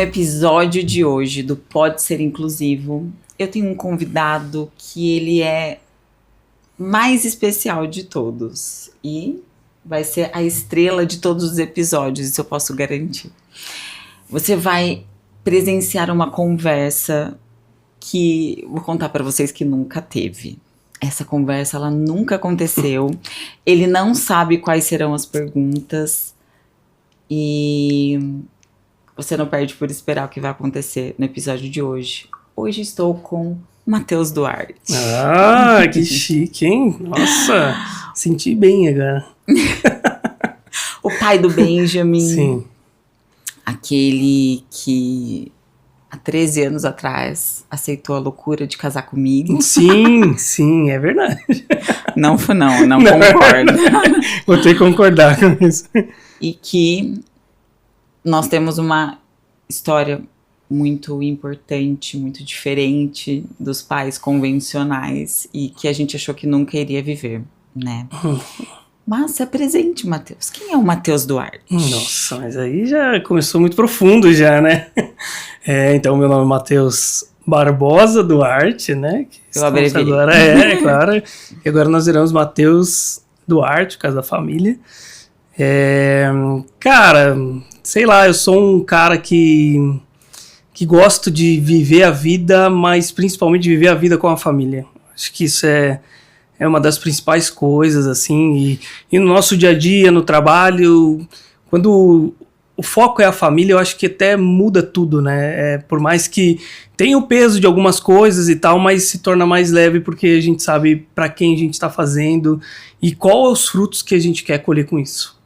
episódio de hoje do Pode Ser Inclusivo, eu tenho um convidado que ele é mais especial de todos e vai ser a estrela de todos os episódios, isso eu posso garantir. Você vai presenciar uma conversa que vou contar para vocês que nunca teve. Essa conversa, ela nunca aconteceu. Ele não sabe quais serão as perguntas e você não perde por esperar o que vai acontecer no episódio de hoje. Hoje estou com Matheus Duarte. Ah, que chique, hein? Nossa, senti bem agora. O pai do Benjamin. Sim. Aquele que há 13 anos atrás aceitou a loucura de casar comigo. Sim, é verdade. Não concordo. Vou ter que concordar com isso. E que nós temos uma história muito importante, muito diferente dos pais convencionais e que a gente achou que nunca iria viver, né? Mas se apresente, Matheus. Quem é o Matheus Duarte? Nossa, mas aí já começou muito profundo já, né? Então, meu nome é Matheus Barbosa Duarte, né? Eu abreviei. Agora, claro. E agora nós viramos Matheus Duarte, por causa da família. Cara, sei lá, eu sou um cara que gosto de viver a vida, mas principalmente de viver a vida com a família. Acho que isso é uma das principais coisas, assim, e no nosso dia a dia, no trabalho, quando o foco é a família, eu acho que até muda tudo, né? Por mais que tenha o peso de algumas coisas e tal, mas se torna mais leve porque a gente sabe para quem a gente está fazendo e qual os frutos que a gente quer colher com isso.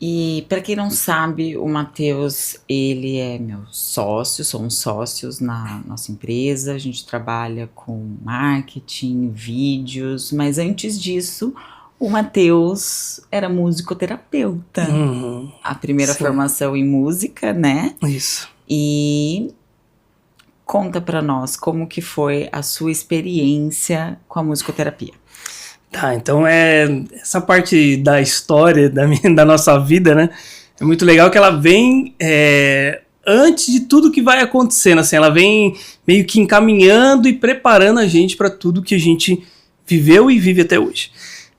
E para quem não sabe, o Matheus, ele é meu sócio, somos sócios na nossa empresa, a gente trabalha com marketing, vídeos, mas antes disso, o Matheus era musicoterapeuta. A primeira formação em música, né? Isso. E conta para nós como que foi a sua experiência com a musicoterapia. Tá, então essa parte da história da nossa vida, né, é muito legal que ela vem antes de tudo que vai acontecendo, assim, ela vem meio que encaminhando e preparando a gente para tudo que a gente viveu e vive até hoje.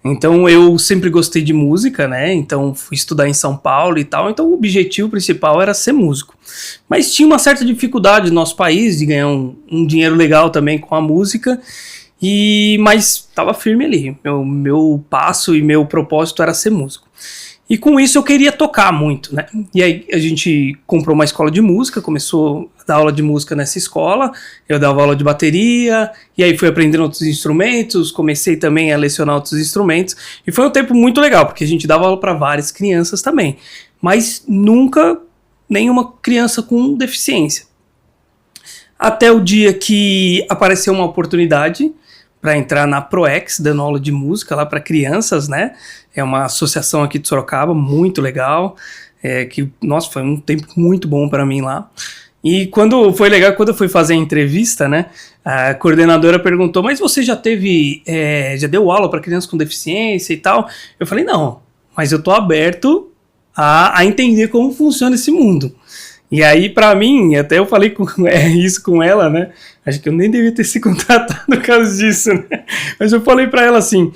Então eu sempre gostei de música, né, então fui estudar em São Paulo e tal, então o objetivo principal era ser músico. Mas tinha uma certa dificuldade no nosso país de ganhar um dinheiro legal também com a música, mas estava firme ali, meu passo e meu propósito era ser músico. E com isso eu queria tocar muito, né? E aí a gente comprou uma escola de música, começou a dar aula de música nessa escola, eu dava aula de bateria, e aí fui aprendendo outros instrumentos, comecei também a lecionar outros instrumentos, e foi um tempo muito legal, porque a gente dava aula para várias crianças também, mas nunca nenhuma criança com deficiência. Até o dia que apareceu uma oportunidade para entrar na ProEx, dando aula de música lá para crianças, né? É uma associação aqui de Sorocaba, muito legal, nossa, foi um tempo muito bom para mim lá. E quando eu fui fazer a entrevista, né? A coordenadora perguntou, mas você já deu aula para crianças com deficiência e tal? Eu falei, não, mas eu tô aberto a entender como funciona esse mundo. E aí, pra mim, até eu falei isso com ela, né? Acho que eu nem devia ter se contratado por causa disso, né? Mas eu falei pra ela assim,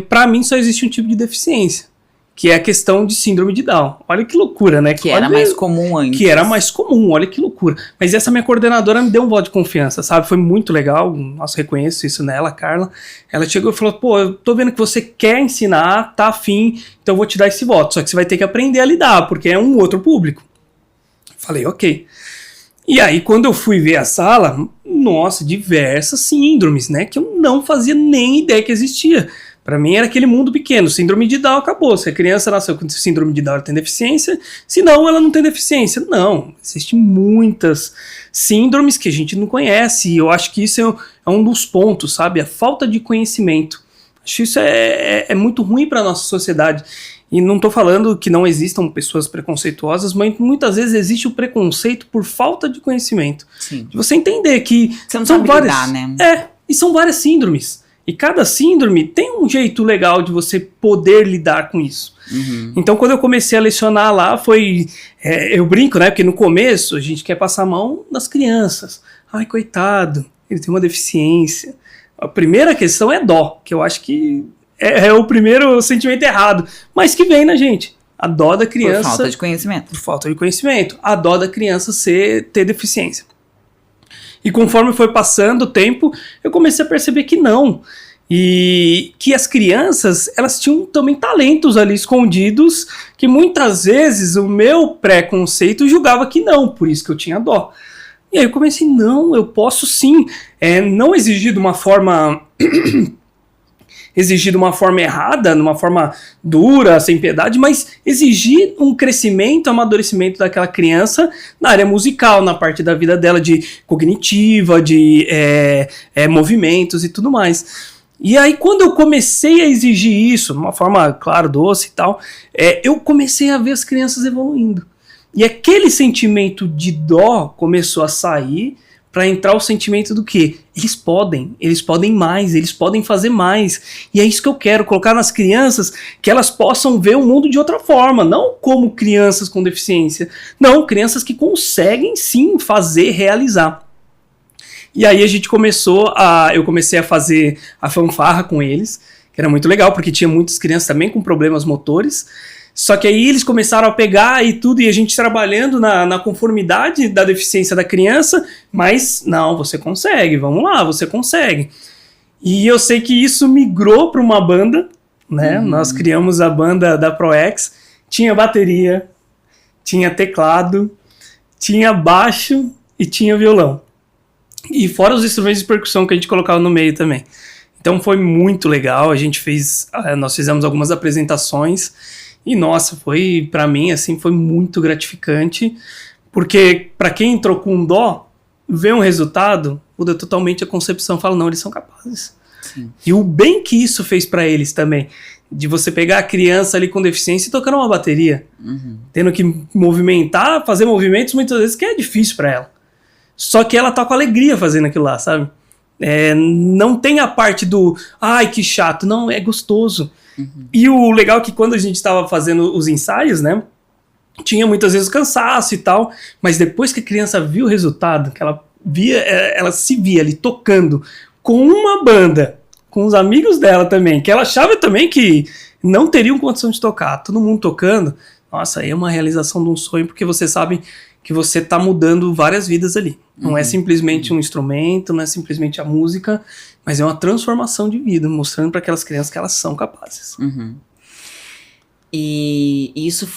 pra mim só existe um tipo de deficiência, que é a questão de síndrome de Down. Olha que loucura, né? Era mais comum antes. Que era mais comum, olha que loucura. Mas essa minha coordenadora me deu um voto de confiança, sabe? Foi muito legal, nossa, reconheço isso nela, Carla. Ela chegou e falou, pô, eu tô vendo que você quer ensinar, tá afim, então eu vou te dar esse voto. Só que você vai ter que aprender a lidar, porque é um outro público. Falei, ok. E aí, quando eu fui ver a sala, nossa, diversas síndromes, né? Que eu não fazia nem ideia que existia. Pra mim era aquele mundo pequeno. Síndrome de Down acabou. Se a criança nasceu com síndrome de Down, ela tem deficiência. Se não, ela não tem deficiência. Não, existem muitas síndromes que a gente não conhece. E eu acho que isso é um dos pontos, sabe? A falta de conhecimento. Acho que isso é muito ruim pra nossa sociedade. E não estou falando que não existam pessoas preconceituosas, mas muitas vezes existe o preconceito por falta de conhecimento. Sim. De você entender que você não sabe lidar, né? E são várias síndromes. E cada síndrome tem um jeito legal de você poder lidar com isso. Então, quando eu comecei a lecionar lá, eu brinco, né? Porque no começo a gente quer passar a mão nas crianças. Ai, coitado, ele tem uma deficiência. A primeira questão é dó, que eu acho que é o primeiro sentimento errado, mas que vem na gente. A dó da criança... Por falta de conhecimento. Por falta de conhecimento. A dó da criança ter deficiência. E conforme foi passando o tempo, eu comecei a perceber que não. E que as crianças, elas tinham também talentos ali escondidos, que muitas vezes o meu preconceito julgava que não, por isso que eu tinha dó. E aí eu comecei, não, eu posso sim, não exigir de uma forma... exigir de uma forma errada, de uma forma dura, sem piedade, mas exigir um crescimento, amadurecimento daquela criança na área musical, na parte da vida dela de cognitiva, de movimentos e tudo mais. E aí quando eu comecei a exigir isso, de uma forma, claro, doce e tal, eu comecei a ver as crianças evoluindo. E aquele sentimento de dó começou a sair, para entrar o sentimento do que eles podem mais, eles podem fazer mais. E é isso que eu quero, colocar nas crianças, que elas possam ver o mundo de outra forma, não como crianças com deficiência, não, crianças que conseguem sim fazer, realizar. E aí eu comecei a fazer a fanfarra com eles, que era muito legal, porque tinha muitas crianças também com problemas motores. Só que aí eles começaram a pegar e tudo, e a gente trabalhando na conformidade da deficiência da criança, mas não, você consegue, vamos lá, você consegue. E eu sei que isso migrou para uma banda, né? Nós criamos a banda da ProEx, tinha bateria, tinha teclado, tinha baixo e tinha violão. E fora os instrumentos de percussão que a gente colocava no meio também. Então foi muito legal, nós fizemos algumas apresentações. E nossa, pra mim, assim, foi muito gratificante, porque pra quem entrou com dó, ver um resultado, muda totalmente a concepção, fala, não, eles são capazes. Sim. E o bem que isso fez pra eles também, de você pegar a criança ali com deficiência e tocar uma bateria, tendo que movimentar, fazer movimentos muitas vezes que é difícil pra ela. Só que ela tá com alegria fazendo aquilo lá, sabe? Não tem a parte do, ai, que chato, não, é gostoso. E o legal é que quando a gente estava fazendo os ensaios, né, tinha muitas vezes cansaço e tal, mas depois que a criança viu o resultado, que ela se via ali tocando com uma banda, com os amigos dela também, que ela achava também que não teriam condição de tocar, todo mundo tocando, nossa, aí é uma realização de um sonho, porque você sabe que você está mudando várias vidas ali. Não é simplesmente um instrumento, não é simplesmente a música, mas é uma transformação de vida, mostrando para aquelas crianças que elas são capazes. E isso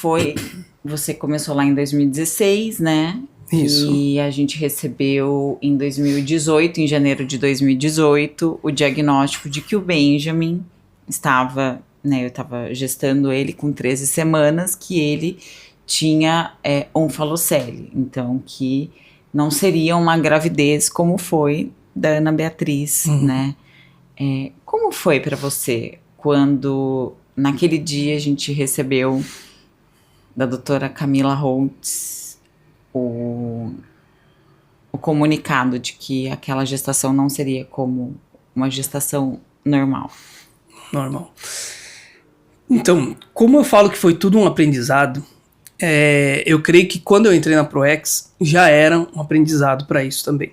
você começou lá em 2016, né? Isso. E a gente recebeu em 2018, em janeiro de 2018, o diagnóstico de que o Benjamin estava, né? Eu estava gestando ele com 13 semanas, que ele tinha onfalocele, então que não seria uma gravidez como foi da Ana Beatriz, né? Como foi para você quando naquele dia a gente recebeu da doutora Camila Holtz o comunicado de que aquela gestação não seria como uma gestação normal? Normal. Então, como eu falo que foi tudo um aprendizado, eu creio que quando eu entrei na ProEx já era um aprendizado para isso também.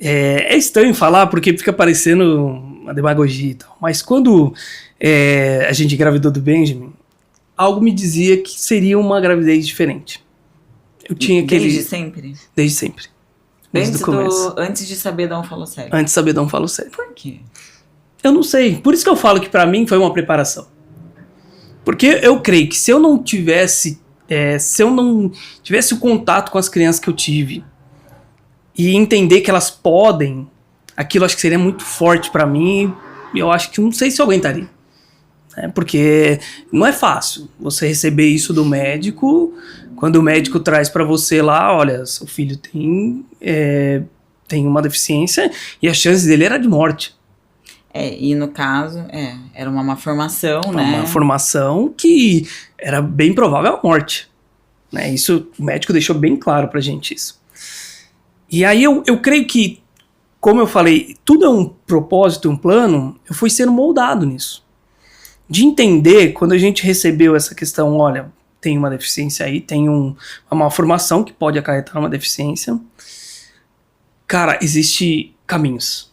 É estranho falar porque fica parecendo uma demagogia e tal, mas quando a gente engravidou do Benjamin, algo me dizia que seria uma gravidez diferente. Eu tinha Desde sempre? Desde sempre. Desde o começo. Antes de saber da onfalocele? Antes de saber da onfalocele. Por quê? Eu não sei. Por isso que eu falo que pra mim foi uma preparação. Porque eu creio que se eu não tivesse o contato com as crianças que eu tive e entender que elas podem, aquilo acho que seria muito forte pra mim e eu acho que não sei se eu aguentaria. Porque não é fácil você receber isso do médico, quando o médico traz pra você lá, olha, seu filho tem uma deficiência e a chance dele era de morte. E no caso, era uma malformação, né? Uma malformação que era bem provável a morte. Né? Isso, o médico deixou bem claro pra gente isso. E aí eu creio que como eu falei, tudo é um propósito, um plano, eu fui sendo moldado nisso. De entender, quando a gente recebeu essa questão, olha, tem uma deficiência aí, tem uma malformação que pode acarretar uma deficiência. Cara, existe caminhos.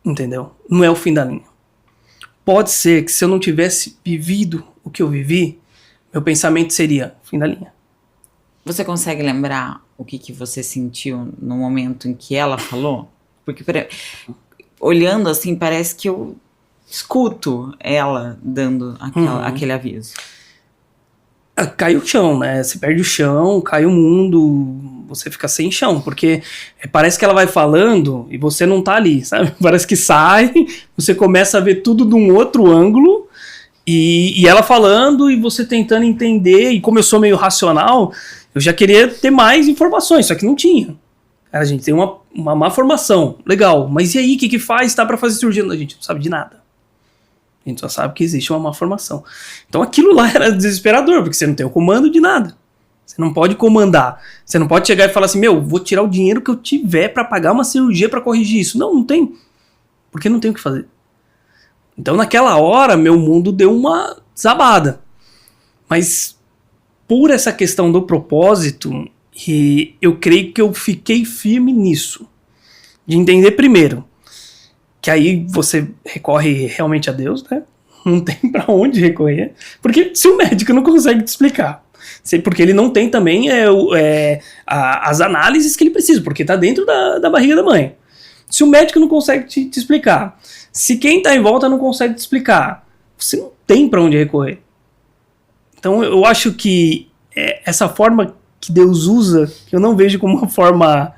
Entendeu? Não é o fim da linha. Pode ser que se eu não tivesse vivido o que eu vivi, meu pensamento seria fim da linha. Você consegue lembrar o que você sentiu no momento em que ela falou? Porque olhando assim, parece que eu escuto ela dando aquele aviso. Cai o chão, né? Você perde o chão, cai o mundo, você fica sem chão, porque parece que ela vai falando e você não tá ali, sabe? Parece que sai, você começa a ver tudo de um outro ângulo e ela falando e você tentando entender, e como eu sou meio racional, eu já queria ter mais informações, só que não tinha. A gente tem uma má formação, legal, mas e aí, o que faz? Tá pra fazer cirurgia? A gente não sabe de nada. A gente só sabe que existe uma má formação. Então aquilo lá era desesperador, porque você não tem o comando de nada. Você não pode comandar. Você não pode chegar e falar assim, vou tirar o dinheiro que eu tiver pra pagar uma cirurgia pra corrigir isso. Não tem. Porque não tem o que fazer. Então naquela hora, meu mundo deu uma desabada. Mas por essa questão do propósito, eu creio que eu fiquei firme nisso. De entender primeiro que aí você recorre realmente a Deus, né? Não tem pra onde recorrer. Porque se o médico não consegue te explicar, porque ele não tem também as análises que ele precisa, porque tá dentro da barriga da mãe. Se o médico não consegue te explicar, se quem tá em volta não consegue te explicar, você não tem pra onde recorrer. Então eu acho que essa forma que Deus usa, que eu não vejo como uma forma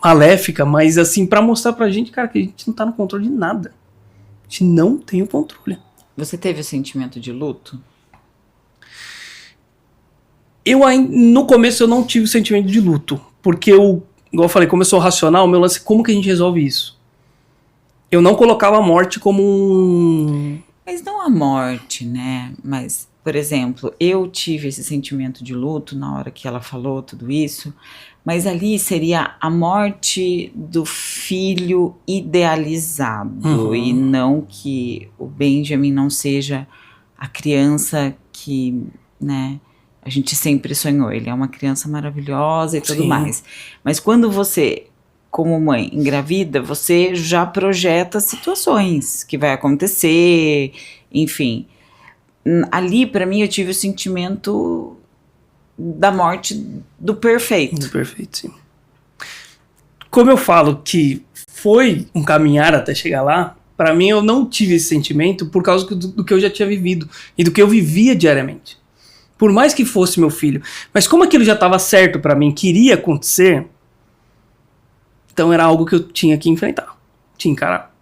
maléfica, mas assim, pra mostrar pra gente, cara, que a gente não tá no controle de nada. A gente não tem o controle. Você teve o sentimento de luto? No começo eu não tive o sentimento de luto, porque igual eu falei, como eu sou racional, meu lance, como que a gente resolve isso? Eu não colocava a morte como um... Mas não a morte, né? Mas, por exemplo, eu tive esse sentimento de luto na hora que ela falou tudo isso, mas ali seria a morte do filho idealizado, e não que o Benjamin não seja a criança que, né, a gente sempre sonhou. Ele é uma criança maravilhosa e tudo mais. Mas quando você, como mãe, engravida, você já projeta situações que vai acontecer, enfim. Ali, pra mim, eu tive o sentimento da morte do perfeito. Do perfeito, sim. Como eu falo que foi um caminhar até chegar lá, pra mim eu não tive esse sentimento por causa do que eu já tinha vivido e do que eu vivia diariamente. Por mais que fosse meu filho. Mas como aquilo já estava certo pra mim, queria acontecer, então era algo que eu tinha que enfrentar, tinha que encarar.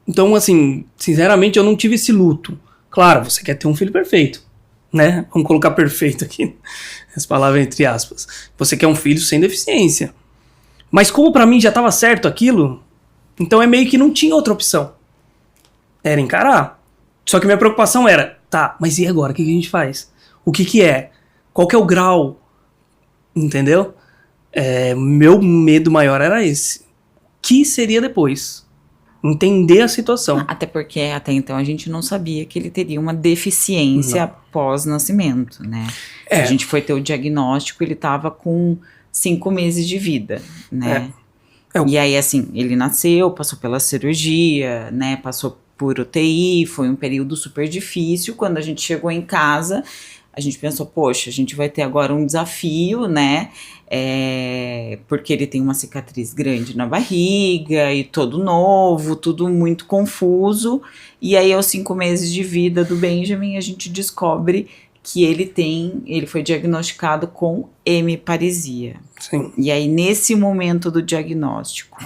Então, assim, sinceramente, eu não tive esse luto. Claro, você quer ter um filho perfeito, né? Vamos colocar perfeito aqui, as palavras entre aspas. Você quer um filho sem deficiência. Mas como pra mim já estava certo aquilo, então é meio que não tinha outra opção. Era encarar. Só que minha preocupação era, tá, mas e agora? O que a gente faz? O que é? Qual que é o grau? Entendeu? Meu medo maior era esse. O que seria depois? Entender a situação. Até porque até então a gente não sabia que ele teria uma deficiência pós-nascimento, né? A gente foi ter o diagnóstico, ele estava com 5 meses de vida, né? E aí, assim, ele nasceu, passou pela cirurgia, né? Passou por UTI, foi um período super difícil. Quando a gente chegou em casa, a gente pensou, poxa, a gente vai ter agora um desafio, né? Porque ele tem uma cicatriz grande na barriga e todo novo, tudo muito confuso. E aí, aos 5 meses de vida do Benjamin, a gente descobre que ele foi diagnosticado com hemiparesia. Sim. E aí, nesse momento do diagnóstico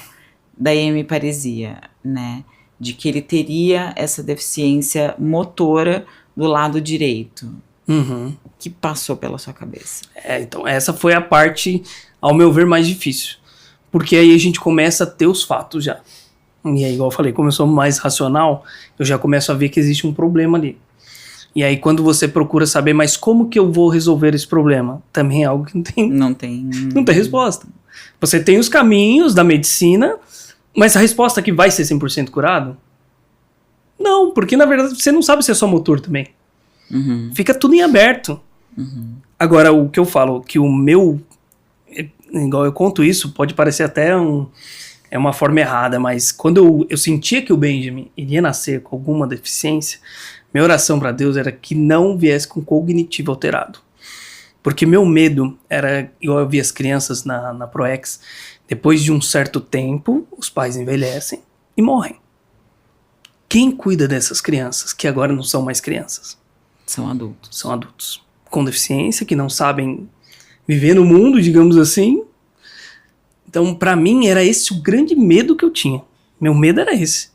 da hemiparesia, né, de que ele teria essa deficiência motora do lado direito, o que passou pela sua cabeça? Então essa foi a parte, ao meu ver, mais difícil. Porque aí a gente começa a ter os fatos já. E aí, igual eu falei, como eu sou mais racional, eu já começo a ver que existe um problema ali. E aí quando você procura saber, mas como que eu vou resolver esse problema? Também é algo que Não tem... não tem resposta. Você tem os caminhos da medicina, mas a resposta que vai ser 100% curado? Não, porque na verdade você não sabe se é só motor também. Uhum. Fica tudo em aberto. Uhum. Agora, o que eu falo, que o meu... Igual eu conto isso, pode parecer até é uma forma errada, mas quando eu sentia que o Benjamin iria nascer com alguma deficiência, minha oração para Deus era que não viesse com cognitivo alterado. Porque meu medo era, igual eu vi as crianças na ProEx, depois de um certo tempo, os pais envelhecem e morrem. Quem cuida dessas crianças, que agora não são mais crianças? São adultos. São adultos com deficiência, que não sabem viver no mundo, digamos assim. Então, pra mim, era esse o grande medo que eu tinha. Meu medo era esse.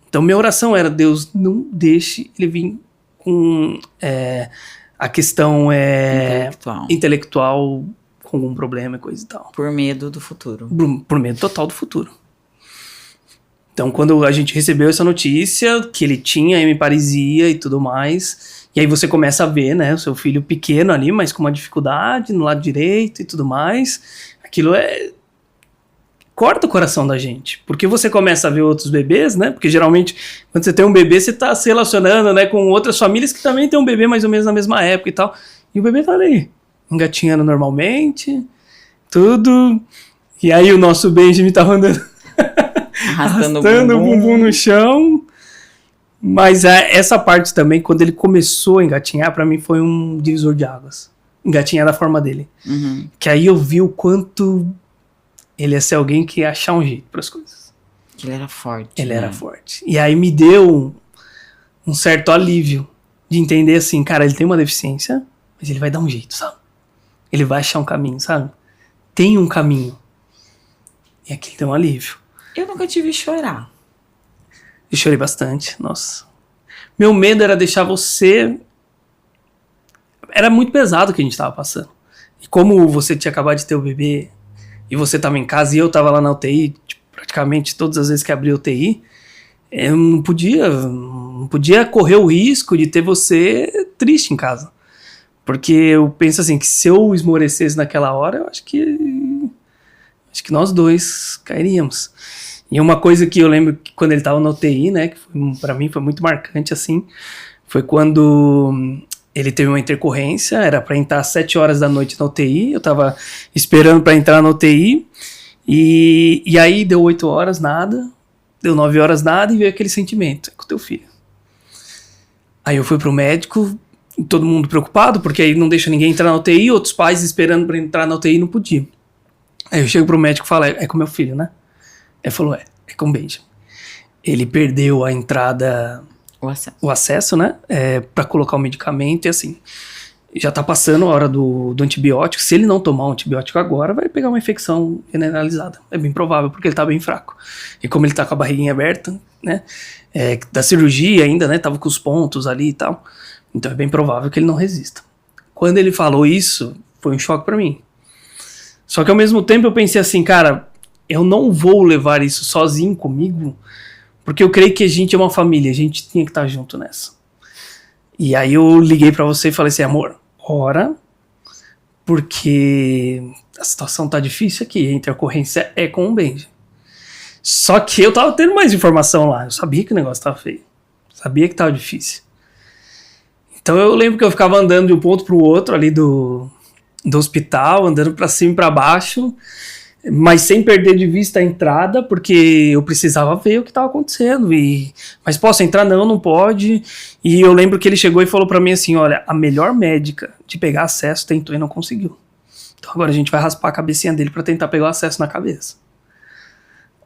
Então, minha oração era, Deus, não deixe ele vir com a questão intelectual com algum problema e coisa e tal. Por medo do futuro. Por medo total do futuro. Então, quando a gente recebeu essa notícia, que ele tinha hemiparesia e tudo mais, e aí você começa a ver, né, o seu filho pequeno ali, mas com uma dificuldade no lado direito e tudo mais, aquilo corta o coração da gente, porque você começa a ver outros bebês, né, porque geralmente quando você tem um bebê, você tá se relacionando, né, com outras famílias que também tem um bebê mais ou menos na mesma época e tal, e o bebê tá ali, engatinhando normalmente, tudo, e aí o nosso Benjamin tava andando arrastando o bumbum no chão. Mas essa parte também, quando ele começou a engatinhar, pra mim foi um divisor de águas. Engatinhar da forma dele. Uhum. Que aí eu vi o quanto ele ia ser alguém que ia achar um jeito pras coisas. Que ele era forte. Ele era forte. E aí me deu um certo alívio de entender assim, cara, ele tem uma deficiência, mas ele vai dar um jeito, sabe? Ele vai achar um caminho, sabe? Tem um caminho. E aquilo deu um alívio. Eu nunca tive chorar. Eu chorei bastante, nossa. Meu medo era deixar você... Era muito pesado o que a gente tava passando. E como você tinha acabado de ter o bebê, e você tava em casa, e eu tava lá na UTI, tipo, praticamente todas as vezes que abri a UTI, eu não podia correr o risco de ter você triste em casa. Porque eu penso assim, que se eu esmorecesse naquela hora, eu acho que nós dois cairíamos. E uma coisa que eu lembro que quando ele tava na UTI, né, que pra mim foi muito marcante, assim, foi quando ele teve uma intercorrência, era pra entrar às 7 horas da noite na UTI, eu tava esperando pra entrar na UTI, e aí deu 8 horas, nada, deu 9 horas, nada, e veio aquele sentimento, com o teu filho. Aí eu fui pro médico, todo mundo preocupado, porque aí não deixa ninguém entrar na UTI, outros pais esperando pra entrar na UTI não podiam. Aí eu chego pro médico e falo, é com meu filho, né? Ele falou, é com o Benjamin. Ele perdeu a entrada, o acesso, né? Pra colocar o medicamento e assim, já tá passando a hora do antibiótico. Se ele não tomar um antibiótico agora, vai pegar uma infecção generalizada. É bem provável, porque ele tá bem fraco. E como ele tá com a barriguinha aberta, né? Da cirurgia ainda, né? Tava com os pontos ali e tal. Então é bem provável que ele não resista. Quando ele falou isso, foi um choque pra mim. Só que ao mesmo tempo eu pensei assim, cara, eu não vou levar isso sozinho comigo, porque eu creio que a gente é uma família, a gente tinha que estar junto nessa. E aí eu liguei pra você e falei assim, amor, ora, porque a situação tá difícil aqui, a intercorrência é com o Benji. Só que eu tava tendo mais informação lá, eu sabia que o negócio tava feio, sabia que tava difícil. Então eu lembro que eu ficava andando de um ponto pro outro ali do hospital, andando pra cima e pra baixo, mas sem perder de vista a entrada, porque eu precisava ver o que estava acontecendo. Mas posso entrar? Não pode. E eu lembro que ele chegou e falou pra mim assim, olha, a melhor médica de pegar acesso tentou e não conseguiu. Então agora a gente vai raspar a cabecinha dele pra tentar pegar o acesso na cabeça.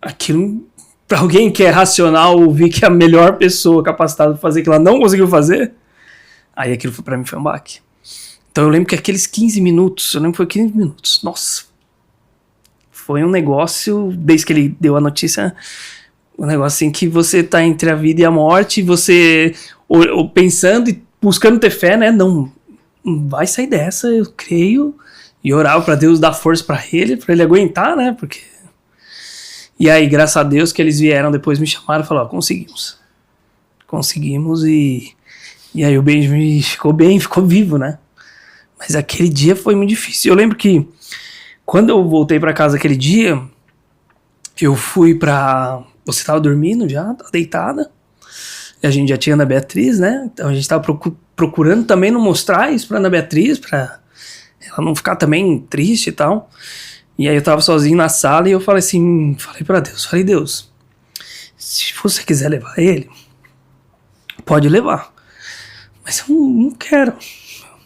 Aquilo, pra alguém que é racional, ouvir que a melhor pessoa capacitada pra fazer que ela não conseguiu fazer, aí aquilo pra mim foi um baque. Então eu lembro que aqueles 15 minutos, nossa, foi um negócio, desde que ele deu a notícia, um negócio assim que você tá entre a vida e a morte, você pensando e buscando ter fé, né? Não vai sair dessa, eu creio. E orava pra Deus dar força pra ele aguentar, né? Porque... E aí, graças a Deus que eles vieram, depois me chamaram e falaram, conseguimos. Conseguimos e E aí o Benjamin ficou bem, ficou vivo, né? Mas aquele dia foi muito difícil. Eu lembro que quando eu voltei pra casa aquele dia, eu fui pra... Você tava dormindo já, tava deitada. E a gente já tinha Ana Beatriz, né? Então a gente tava procurando também não mostrar isso pra Ana Beatriz, pra ela não ficar também triste e tal. E aí eu tava sozinho na sala e eu falei assim, falei pra Deus, Deus, se você quiser levar ele, pode levar. Mas eu não quero.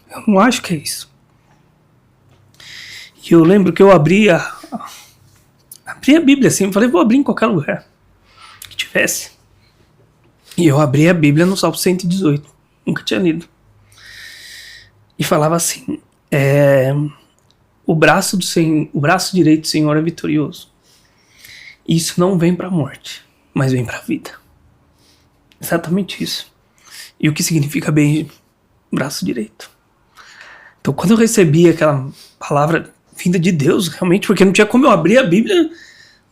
Eu não acho que é isso. E eu lembro que eu abri a Bíblia assim, eu falei, vou abrir em qualquer lugar que tivesse. E eu abri a Bíblia no Salmo 118. Nunca tinha lido. E falava assim, o braço direito do Senhor é vitorioso. Isso não vem pra morte, mas vem pra vida. Exatamente isso. E o que significa bem braço direito? Então quando eu recebi aquela palavra vinda de Deus, realmente, porque não tinha como eu abrir a Bíblia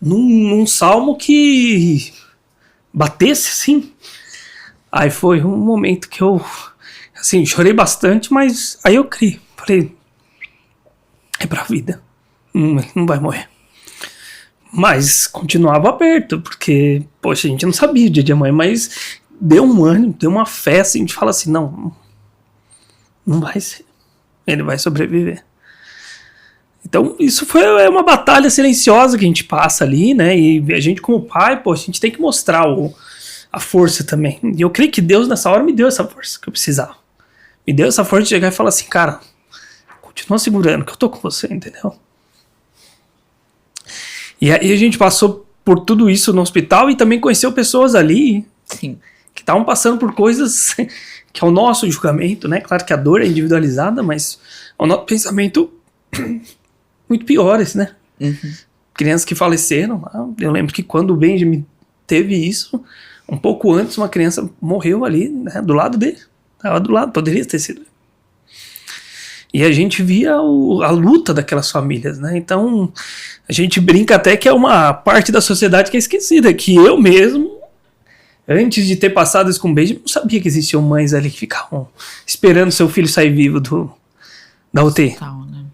num salmo que batesse assim. Aí foi um momento que eu, assim, chorei bastante, mas aí eu criei. Falei, é pra vida. Não vai morrer. Mas continuava aperto, porque, poxa, a gente não sabia o dia de amanhã, mas deu um ânimo, deu uma fé, assim, a gente fala assim, não vai ser. Ele vai sobreviver. Então, isso foi uma batalha silenciosa que a gente passa ali, né? E a gente, como pai, pô, a gente tem que mostrar a força também. E eu creio que Deus, nessa hora, me deu essa força que eu precisava. Me deu essa força de chegar e falar assim, cara, continua segurando, que eu tô com você, entendeu? E aí a gente passou por tudo isso no hospital e também conheceu pessoas ali, Sim. que estavam passando por coisas que é o nosso julgamento, né? Claro que a dor é individualizada, mas é o nosso pensamento muito piores, né? Uhum. Crianças que faleceram. Eu lembro que quando o Benjamin teve isso, um pouco antes uma criança morreu ali, né, do lado dele. Estava do lado, poderia ter sido. E a gente via a luta daquelas famílias, né? Então a gente brinca até que é uma parte da sociedade que é esquecida, que eu mesmo, antes de ter passado isso com o Benjamin, não sabia que existiam mães ali que ficavam esperando seu filho sair vivo da UTI. Tal, né?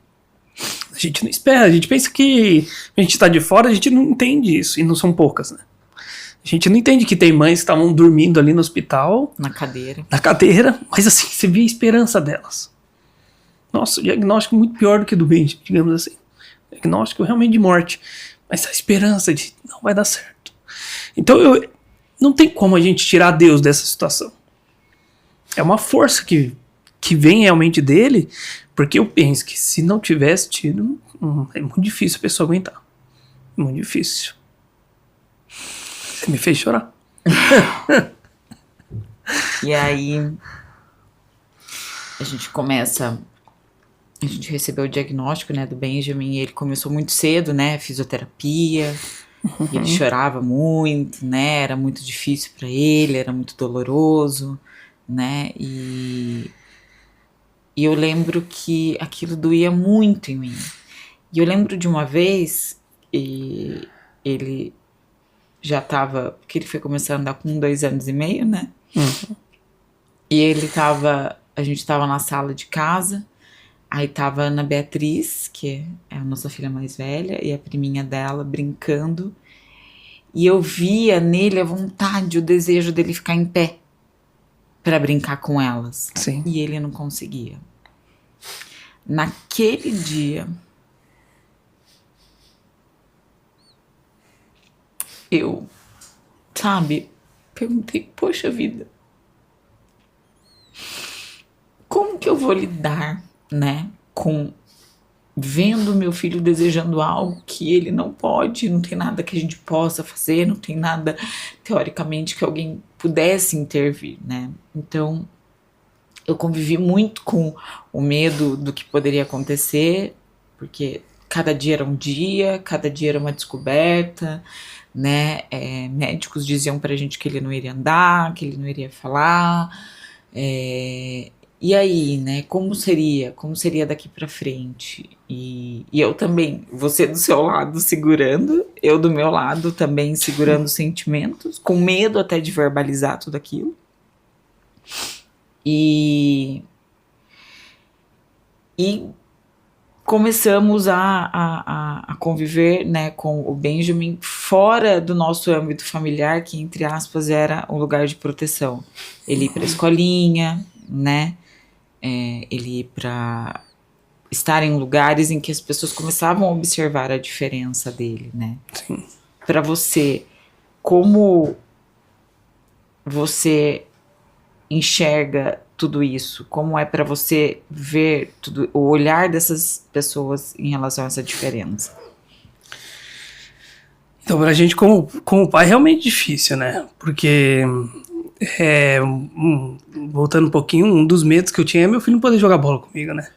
A gente não espera, a gente pensa que a gente tá de fora, a gente não entende isso, e não são poucas, né? A gente não entende que tem mães que estavam dormindo ali no hospital, Na cadeira, mas assim, você via a esperança delas. Nossa, o diagnóstico muito pior do que do Benjamin, digamos assim. Diagnóstico realmente de morte, mas a esperança de não vai dar certo. Então não tem como a gente tirar Deus dessa situação. É uma força que vem realmente dele, porque eu penso que se não tivesse tido, é muito difícil a pessoa aguentar. Muito difícil. Você me fez chorar. e aí a gente recebeu o diagnóstico, né, do Benjamin, e ele começou muito cedo, né, fisioterapia, e ele chorava muito, né, era muito difícil para ele, era muito doloroso, né, e eu lembro que aquilo doía muito em mim. E eu lembro de uma vez, e ele já tava, porque ele foi começar a andar com 2 anos e meio, né, e a gente tava na sala de casa. Aí tava a Ana Beatriz, que é a nossa filha mais velha, e a priminha dela brincando. E eu via nele a vontade, o desejo dele ficar em pé para brincar com elas. Sim. E ele não conseguia. Naquele dia, eu, perguntei, poxa vida, como que eu vou lidar, né, com vendo meu filho desejando algo que ele não pode, não tem nada que a gente possa fazer, não tem nada, teoricamente, que alguém pudesse intervir, né? Então, eu convivi muito com o medo do que poderia acontecer, porque cada dia era um dia, cada dia era uma descoberta, né? Médicos diziam pra gente que ele não iria andar, que ele não iria falar, e aí, né, como seria daqui pra frente? E eu também, você do seu lado segurando, eu do meu lado também segurando sentimentos, com medo até de verbalizar tudo aquilo. E começamos a conviver, né, com o Benjamin fora do nosso âmbito familiar, que, entre aspas, era um lugar de proteção. Ele ir para a escolinha, né, ele ir para estar em lugares em que as pessoas começavam a observar a diferença dele, né. Para você, como você enxerga tudo isso? Como é para você ver o olhar dessas pessoas em relação a essa diferença? Então, pra gente, como pai, é realmente difícil, né? Porque, voltando um pouquinho, um dos medos que eu tinha é meu filho não poder jogar bola comigo, né?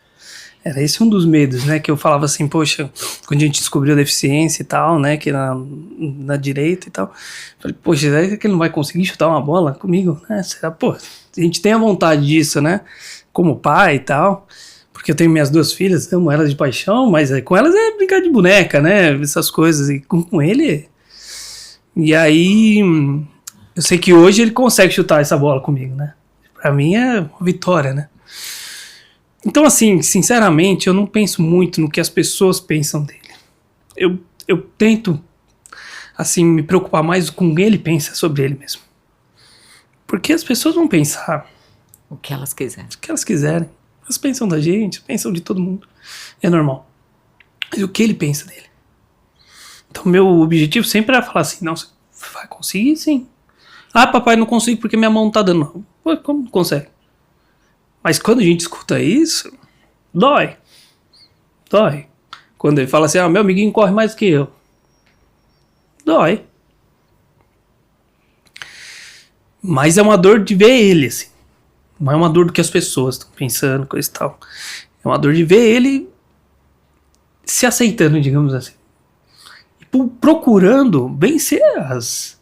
Era esse um dos medos, né? Que eu falava assim, poxa, quando a gente descobriu a deficiência e tal, né? Que na direita e tal. Falei, poxa, será que ele não vai conseguir chutar uma bola comigo? Né? Será, pô, a gente tem a vontade disso, né? Como pai e tal. Porque eu tenho minhas 2 filhas, amo elas de paixão, mas com elas é brincar de boneca, né? Essas coisas. E com ele. E aí, eu sei que hoje ele consegue chutar essa bola comigo, né? Pra mim é uma vitória, né? Então, assim, sinceramente, eu não penso muito no que as pessoas pensam dele. Eu tento, assim, me preocupar mais com o que ele pensa sobre ele mesmo. Porque as pessoas vão pensar o que elas quiserem. O que elas quiserem. Elas pensam da gente, pensam de todo mundo. É normal. Mas o que ele pensa dele? Então, meu objetivo sempre era falar assim, não, você vai conseguir sim. Ah, papai, não consigo porque minha mão não tá dando. Não. Pô, como não consegue? Mas quando a gente escuta isso, dói. Dói. Quando ele fala assim, meu amiguinho corre mais que eu. Dói. Mas é uma dor de ver ele, assim. Não é uma dor do que as pessoas estão pensando, coisa e tal. É uma dor de ver ele se aceitando, digamos assim. E procurando vencer as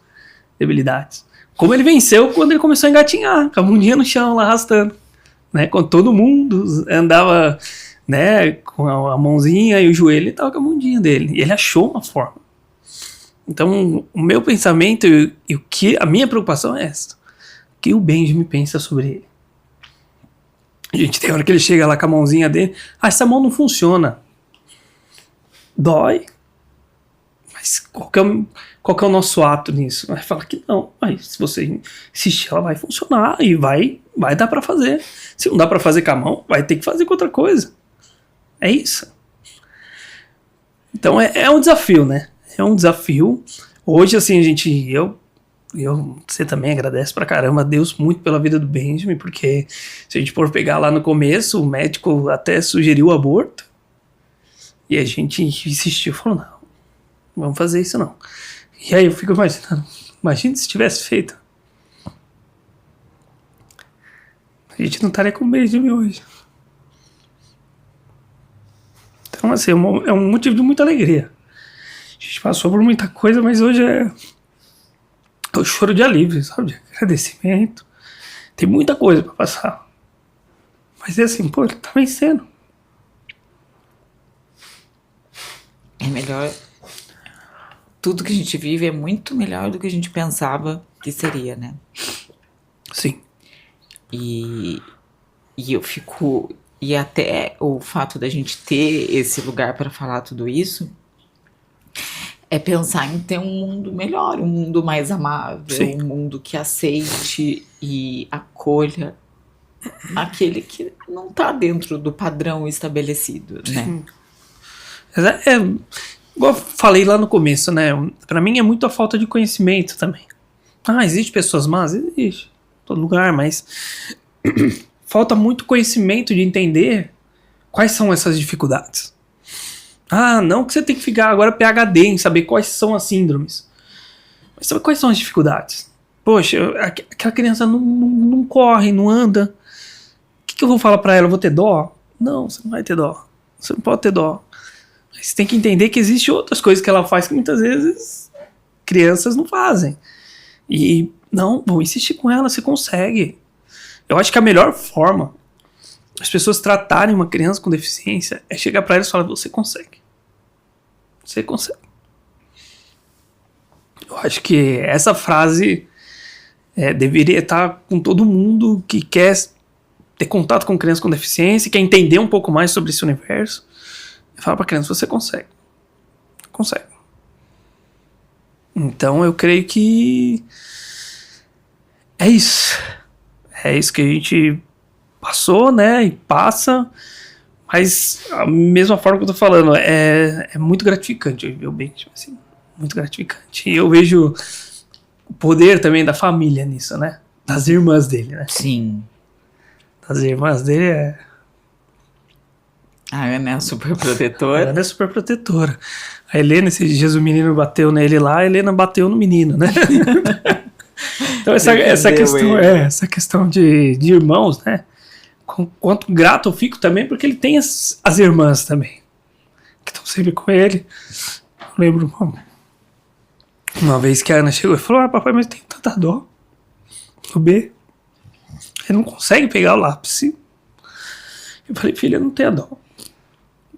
debilidades. Como ele venceu quando ele começou a engatinhar, com a bundinha no chão, lá arrastando. Né, quando todo mundo andava, né, com a mãozinha e o joelho, ele tava com a bundinha dele. E ele achou uma forma. Então, o meu pensamento e a minha preocupação é essa. O que o Benjamin pensa sobre ele? Gente, tem hora que ele chega lá com a mãozinha dele, essa mão não funciona. Dói. Mas qual que é o nosso ato nisso? Vai falar que não. Mas se você insistir, ela vai funcionar e vai dar pra fazer. Se não dá pra fazer com a mão, vai ter que fazer com outra coisa. É isso. Então é um desafio, né? É um desafio. Hoje, assim, você também agradece pra caramba a Deus muito pela vida do Benjamin, porque se a gente for pegar lá no começo, o médico até sugeriu o aborto. E a gente insistiu, falou, não, vamos fazer isso não. E aí eu fico imaginando, imagina se tivesse feito. A gente não estaria com o Benjamin hoje. Então, assim, é um motivo de muita alegria. A gente passou por muita coisa, mas hoje é o choro de alívio, sabe? De agradecimento. Tem muita coisa pra passar. Mas é assim, pô, ele tá vencendo. É melhor. Tudo que a gente vive é muito melhor do que a gente pensava que seria, né? Sim. E eu fico. E até o fato da gente ter esse lugar para falar tudo isso é pensar em ter um mundo melhor, um mundo mais amável, Sim. Um mundo que aceite e acolha aquele que não tá dentro do padrão estabelecido, né? Igual eu falei lá no começo, né? Pra mim é muito a falta de conhecimento também. Existe pessoas más? Existe. Em todo lugar, mas falta muito conhecimento de entender quais são essas dificuldades. Não que você tem que ficar agora PhD em saber quais são as síndromes. Mas sabe quais são as dificuldades? Poxa, aquela criança não corre, não anda. O que eu vou falar pra ela? Eu vou ter dó? Não, você não vai ter dó. Você não pode ter dó. Você tem que entender que existem outras coisas que ela faz que muitas vezes crianças não fazem. E não, vou insistir com ela, você consegue. Eu acho que a melhor forma as pessoas tratarem uma criança com deficiência é chegar pra ela e falar, você consegue. Você consegue. Eu acho que essa frase deveria estar com todo mundo que quer ter contato com crianças com deficiência, quer entender um pouco mais sobre esse universo, eu falo pra criança, você consegue. Consegue. Então eu creio que é isso. É isso que a gente passou, né? E passa. Mas a mesma forma que eu tô falando, é muito gratificante ver o Benjamin, assim. Muito gratificante. E eu vejo o poder também da família nisso, né? Das irmãs dele, né? Sim. Das irmãs dele é... A Ana é super protetora. A Ana é super protetora. A Helena, esses dias o menino bateu nele lá, a Helena bateu no menino, né? Então essa questão de irmãos, né? Quanto grato eu fico também, porque ele tem as irmãs também, que estão sempre com ele. Eu lembro uma vez que a Ana chegou e falou, papai, mas tem tanta dó. O B, ele não consegue pegar o lápis. Eu falei, filha, não tenha dó.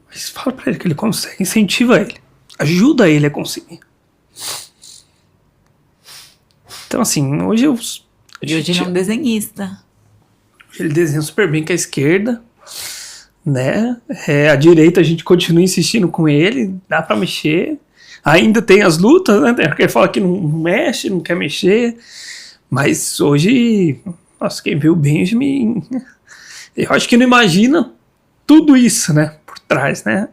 Mas fala pra ele que ele consegue, incentiva ele, ajuda ele a conseguir. Então assim, hoje ele é um desenhista. Ele desenha super bem com a esquerda, né? A direita a gente continua insistindo com ele, dá pra mexer. Ainda tem as lutas, né? Ele fala que não mexe, não quer mexer. Mas hoje, nossa, quem vê o Benjamin, eu acho que não imagina tudo isso, né? Por trás, né?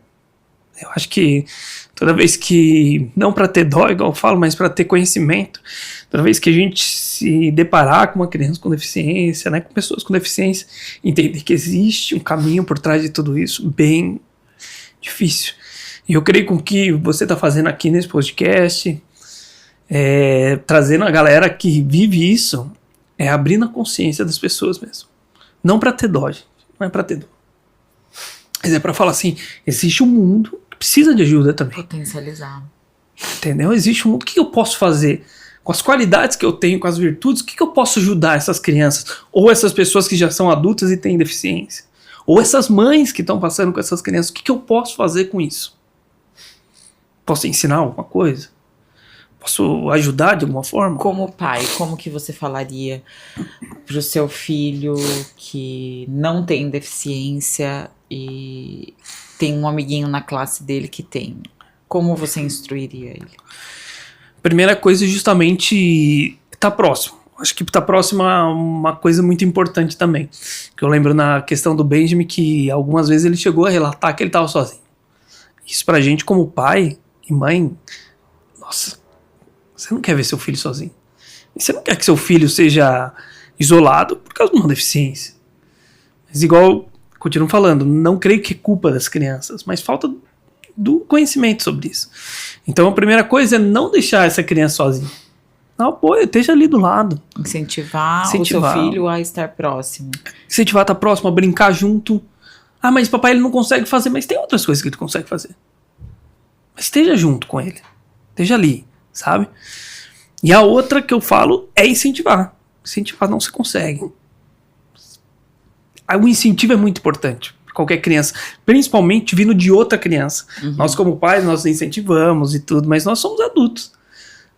Eu acho que toda vez que, não para ter dó, igual eu falo, mas para ter conhecimento, toda vez que a gente se deparar com uma criança com deficiência, né, com pessoas com deficiência, entender que existe um caminho por trás de tudo isso bem difícil. E eu creio com o que você está fazendo aqui nesse podcast, trazendo a galera que vive isso, abrindo a consciência das pessoas mesmo. Não para ter dó, gente, não é para ter dó. Mas é para falar assim, existe um mundo que precisa de ajuda também. Potencializar. Entendeu? Existe um mundo. O que eu posso fazer? Com as qualidades que eu tenho, com as virtudes, o que eu posso ajudar essas crianças? Ou essas pessoas que já são adultas e têm deficiência? Ou essas mães que estão passando com essas crianças? O que eu posso fazer com isso? Posso ensinar alguma coisa? Posso ajudar de alguma forma? Como pai, como que você falaria pro seu filho que não tem deficiência e tem um amiguinho na classe dele que tem? Como você instruiria ele? Primeira coisa é justamente estar próximo. Acho que estar próximo é uma coisa muito importante também. Que eu lembro na questão do Benjamin que algumas vezes ele chegou a relatar que ele estava sozinho. Isso pra gente como pai e mãe, nossa, você não quer ver seu filho sozinho. E você não quer que seu filho seja isolado por causa de uma deficiência. Mas igual, continuo falando, não creio que é culpa das crianças, mas falta do conhecimento sobre isso. Então a primeira coisa é não deixar essa criança sozinha. Não, esteja ali do lado. Incentivar o seu filho a estar próximo. Incentivar a estar próximo, a brincar junto. Ah, mas papai ele não consegue fazer, mas tem outras coisas que ele consegue fazer. Mas esteja junto com ele. Esteja ali, sabe? E a outra que eu falo é incentivar. Incentivar não se consegue. O incentivo é muito importante. Qualquer criança, principalmente vindo de outra criança. Uhum. Nós como pais, nós incentivamos e tudo, mas nós somos adultos,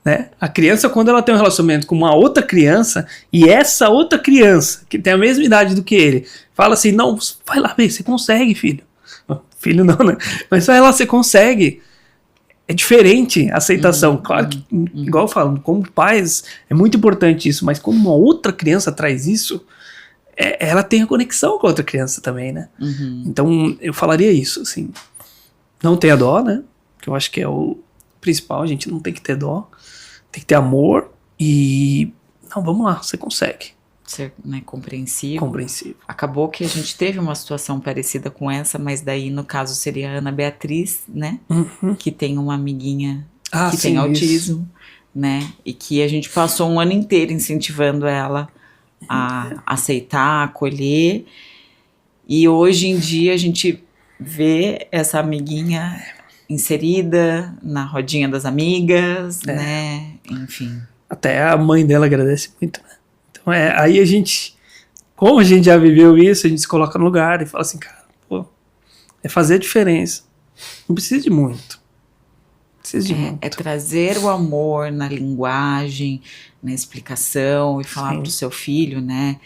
né? A criança, quando ela tem um relacionamento com uma outra criança, e essa outra criança, que tem a mesma idade do que ele, fala assim, não, vai lá ver, você consegue, filho. Filho não, né? Mas vai lá, você consegue. É diferente a aceitação. Claro que, igual eu falo, como pais, é muito importante isso, mas como uma outra criança traz isso, ela tem a conexão com a outra criança também, né? Uhum. Então, eu falaria isso, assim. Não tenha dó, né? Que eu acho que é o principal, a gente não tem que ter dó. Tem que ter amor e... Não, vamos lá, você consegue. Ser, né, compreensivo. Compreensível. Acabou que a gente teve uma situação parecida com essa, mas daí, no caso, seria a Ana Beatriz, né? Uhum. Que tem uma amiguinha que tem autismo, né? E que a gente passou um ano inteiro incentivando ela a aceitar, a acolher, e hoje em dia a gente vê essa amiguinha inserida na rodinha das amigas, né, enfim. Até a mãe dela agradece muito, né? Então aí a gente, como a gente já viveu isso, a gente se coloca no lugar e fala assim, cara, pô, é fazer a diferença, não precisa de muito. É trazer o amor na linguagem, na explicação e falar Sim. para o seu filho, né,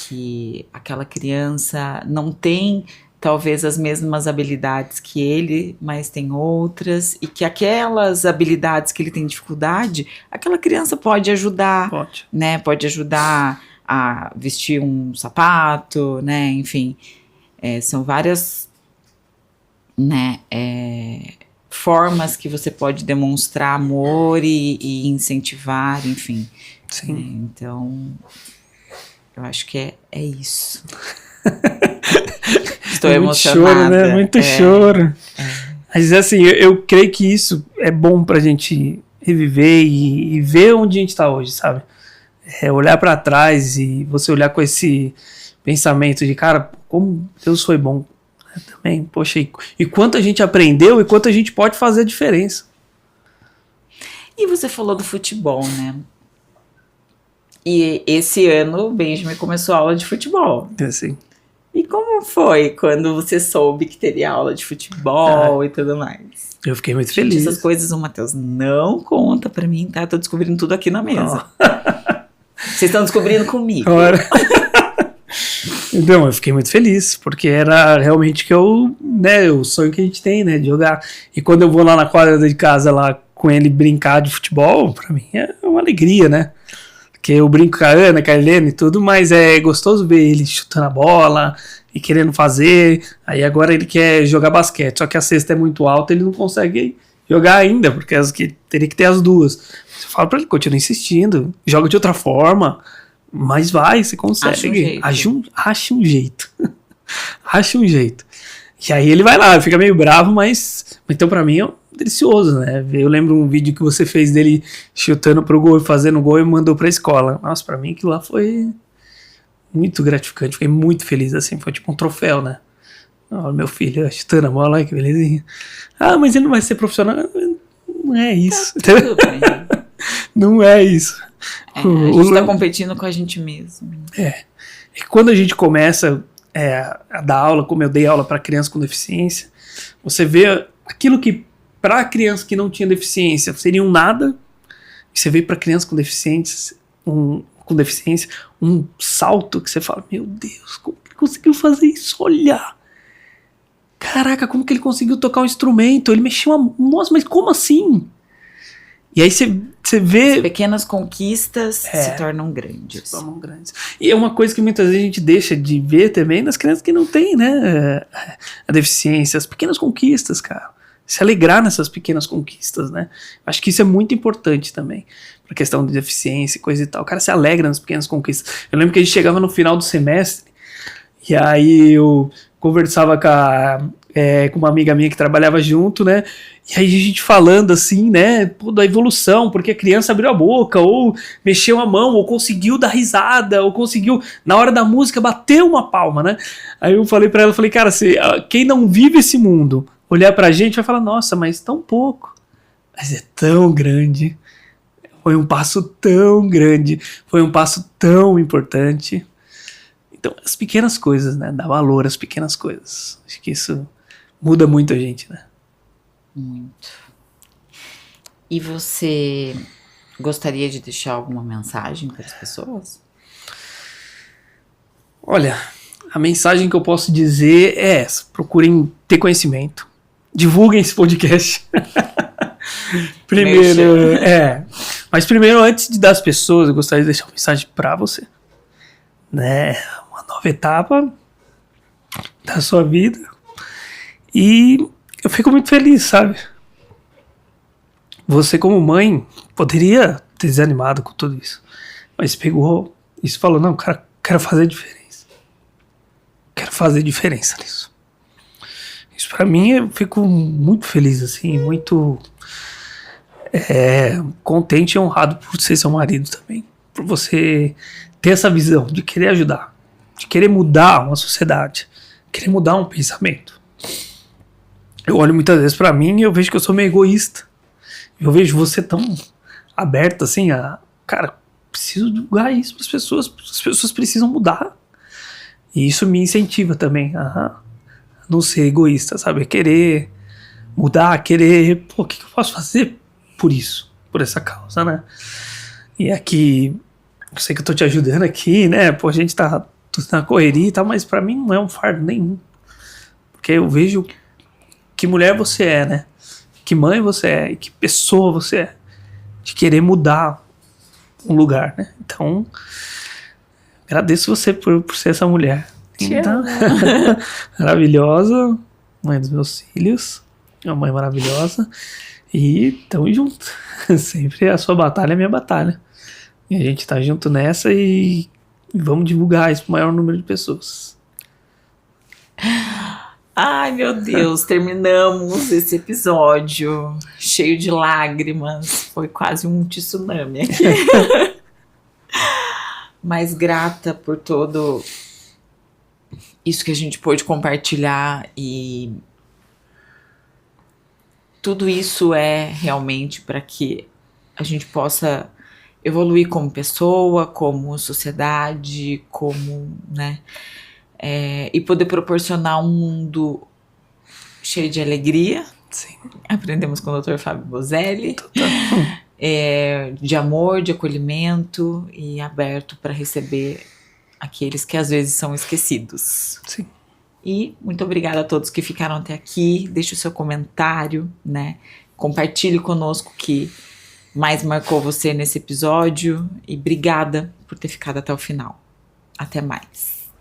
que aquela criança não tem talvez as mesmas habilidades que ele, mas tem outras, e que aquelas habilidades que ele tem dificuldade, aquela criança pode ajudar, Pode. né, pode ajudar a vestir um sapato, né, enfim, são várias, né, formas que você pode demonstrar amor e incentivar, enfim. Sim. Então, eu acho que é isso. Estou Muito emocionada. choro, né? Muito choro. Mas assim, eu creio que isso é bom pra gente reviver e ver onde a gente tá hoje, sabe? Olhar pra trás e você olhar com esse pensamento de, cara, como Deus foi bom. Também, poxa, e quanto a gente aprendeu e quanto a gente pode fazer a diferença. E você falou do futebol, né? E esse ano o Benjamin começou a aula de futebol. Assim. E como foi quando você soube que teria aula de futebol e tudo mais? Eu fiquei muito Gente, feliz. essas coisas o Matheus não conta pra mim, tá? Tô descobrindo tudo aqui na mesa. Vocês estão descobrindo comigo. Ora. Então, eu fiquei muito feliz, porque era realmente o sonho que a gente tem, né, de jogar. E quando eu vou lá na quadra de casa, lá com ele brincar de futebol, pra mim é uma alegria, né? Porque eu brinco com a Ana, com a Helena e tudo, mas é gostoso ver ele chutando a bola e querendo fazer. Aí agora ele quer jogar basquete, só que a cesta é muito alta, ele não consegue jogar ainda, porque teria que ter as duas. Eu falo pra ele, continua insistindo, joga de outra forma, mas vai, você consegue. Acha um jeito. Acha um jeito. E aí ele vai lá, fica meio bravo, mas então pra mim é delicioso, né? Eu lembro um vídeo que você fez dele chutando pro gol e fazendo gol e mandou pra escola. Nossa, pra mim aquilo lá foi muito gratificante, fiquei muito feliz, assim, foi tipo um troféu, né? Olha meu filho chutando a bola, olha que belezinha. Ah, mas ele não vai ser profissional. Não é isso. Tá tudo bem. Não é isso. A gente tá competindo com a gente mesmo. E quando a gente começa a dar aula, como eu dei aula para crianças com deficiência, você vê aquilo que para criança que não tinha deficiência seria um nada, e você vê para criança com deficiência um salto que você fala, meu Deus, como que ele conseguiu fazer isso? Olha! Caraca, como que ele conseguiu tocar um instrumento? Ele mexeu nossa, mas como assim? E aí você vê... As pequenas conquistas se tornam grandes. E é uma coisa que muitas vezes a gente deixa de ver também nas crianças que não têm, né, a deficiência, as pequenas conquistas, cara. Se alegrar nessas pequenas conquistas, né? Acho que isso é muito importante também, pra questão de deficiência e coisa e tal. O cara se alegra nas pequenas conquistas. Eu lembro que a gente chegava no final do semestre, e aí eu conversava com uma amiga minha que trabalhava junto, né? E aí a gente falando assim, né? Pô, da evolução, porque a criança abriu a boca, ou mexeu a mão, ou conseguiu dar risada, ou conseguiu, na hora da música, bater uma palma, né? Aí eu falei pra ela, cara, quem não vive esse mundo, olhar pra gente vai falar, nossa, mas tão pouco. Mas é tão grande. Foi um passo tão grande, foi um passo tão importante. Então, as pequenas coisas, né? Dar valor às pequenas coisas. Acho que isso muda muito a gente, né? Muito. E você gostaria de deixar alguma mensagem para as pessoas? Olha, a mensagem que eu posso dizer é essa. Procurem ter conhecimento. Divulguem esse podcast. Primeiro, mas primeiro, antes de dar às pessoas, eu gostaria de deixar uma mensagem para você. Né? Uma nova etapa da sua vida. E eu fico muito feliz, sabe? Você, como mãe, poderia ter desanimado com tudo isso. Mas pegou isso e falou, não, cara, quero fazer diferença. Quero fazer diferença nisso. Isso pra mim, eu fico muito feliz, assim, muito contente e honrado por ser seu marido também. Por você ter essa visão de querer ajudar, de querer mudar uma sociedade, querer mudar um pensamento. Eu olho muitas vezes pra mim e eu vejo que eu sou meio egoísta. Eu vejo você tão aberto assim cara, preciso divulgar isso para as pessoas precisam mudar. E isso me incentiva também a não ser egoísta, sabe? Querer mudar, o que eu posso fazer por isso, por essa causa, né? E aqui, eu sei que eu tô te ajudando aqui, né? Pô, a gente tá tudo na correria e tal, mas pra mim não é um fardo nenhum. Porque eu vejo que mulher você é, né? Que mãe você é e que pessoa você é. De querer mudar um lugar, né? Então, agradeço você por ser essa mulher. Te Linda, amo. maravilhosa, mãe dos meus filhos. Uma mãe maravilhosa. E tamo junto. Sempre a sua batalha é a minha batalha. E a gente tá junto nessa e vamos divulgar isso pro maior número de pessoas. Ai, meu Deus, terminamos esse episódio cheio de lágrimas. Foi quase um tsunami aqui. Mas grata por todo isso que a gente pôde compartilhar, e tudo isso é realmente para que a gente possa evoluir como pessoa, como sociedade, como, né? E poder proporcionar um mundo cheio de alegria. Sim. Aprendemos com o Dr. Fábio Bozelli. Total. De amor, de acolhimento e aberto para receber aqueles que às vezes são esquecidos. Sim. E muito obrigada a todos que ficaram até aqui. Deixe o seu comentário, né? Compartilhe conosco o que mais marcou você nesse episódio. E obrigada por ter ficado até o final. Até mais.